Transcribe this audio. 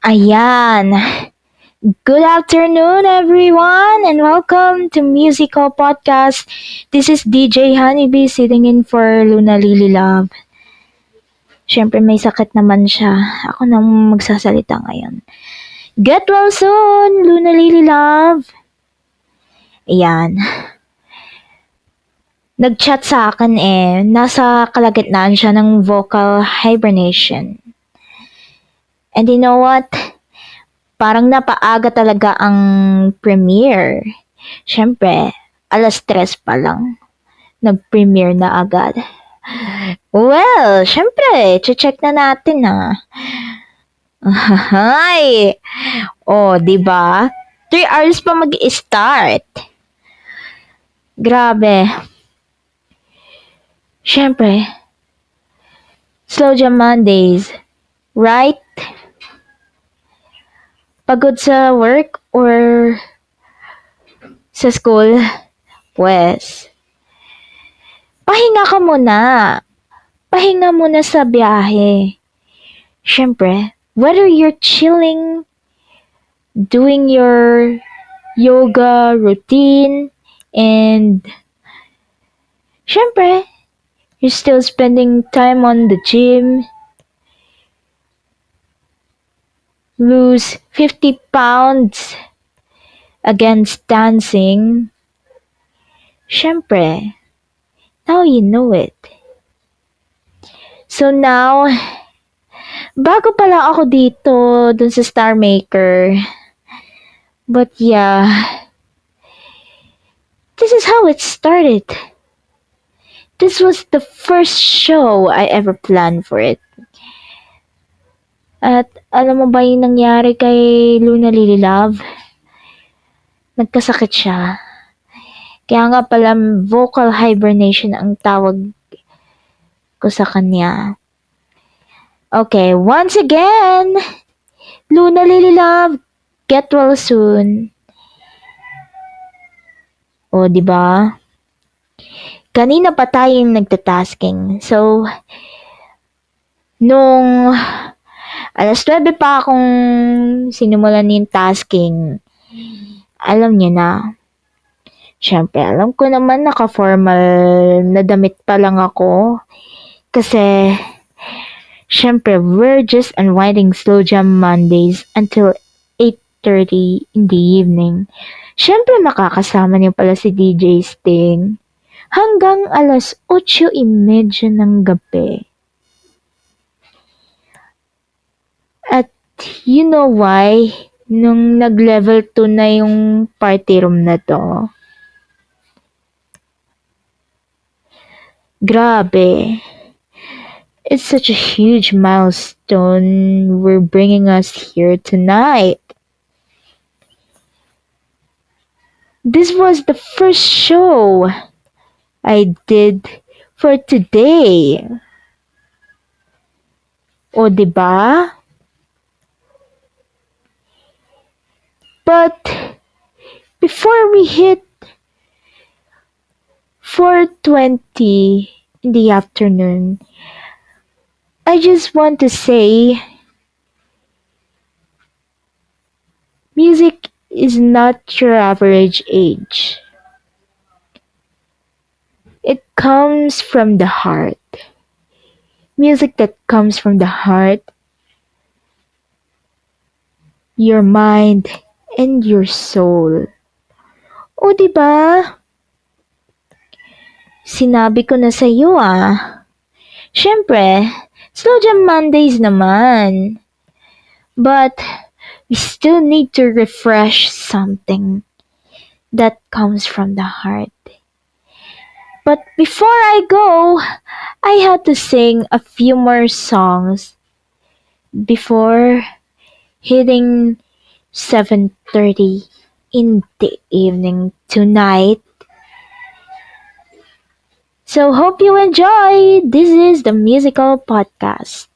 Ayan. Good afternoon, everyone, and welcome to Musical Podcast. This is DJ Honeybee sitting in for Luna Lily Love. Siyempre, may sakit naman siya. Ako nang magsasalita ngayon. Get well soon, Luna Lily Love. Ayan. Nag-chat sa akin nasa kalagitnaan siya ng vocal hibernation. And you know what? Parang napaaga talaga ang premiere. Siyempre, 3:00 pa lang. Nag-premiere na agad. Well, siyempre, check na natin Hay! Oh, di ba? 3 hours pa mag-start. Grabe. Siyempre, Slow Jam Mondays, right? Pagod sa work or sa school? Pues, pahinga ka muna. Pahinga muna sa biyahe. Siyempre, whether you're chilling, doing your yoga routine, and siyempre, you're still spending time on the gym, lose 50 pounds against dancing. Siyempre, now you know it. So now, bago pala ako dito dun sa Star Maker. But yeah, this is how it started. This was the first show I ever planned for it. At alam mo ba yung nangyari kay Luna Lily Love? Nagkasakit siya. Kaya nga pala vocal hibernation ang tawag ko sa kanya. Okay, once again, Luna Lily Love, get well soon. O, di ba? Kanina pa tayong nagtatasking. So, nung 9:00 pa akong sinimulan yung tasking, alam niyo na. Siyempre, alam ko naman naka-formal na damit pa lang ako. Kasi, siyempre, we're just unwinding Slow Jam Mondays until 8:30 in the evening. Siyempre, makakasama niyo pala si DJ Sting hanggang 8:30 ng gabi. At you know why? Nung nag-level 2 na yung party room na to. Grabe. It's such a huge milestone we're bringing us here tonight. This was the first show I did for today. O, diba? But before we hit 4:20 in the afternoon, I just want to say music is not your average age. It comes from the heart. Music that comes from the heart, your mind, and your soul. O, diba? Sinabi ko na sa'yo Siyempre, Slow Jam Mondays naman. But, we still need to refresh something that comes from the heart. But before I go, I had to sing a few more songs before hitting 7:30 in the evening tonight. So hope you enjoy. This is the Musical Podcast.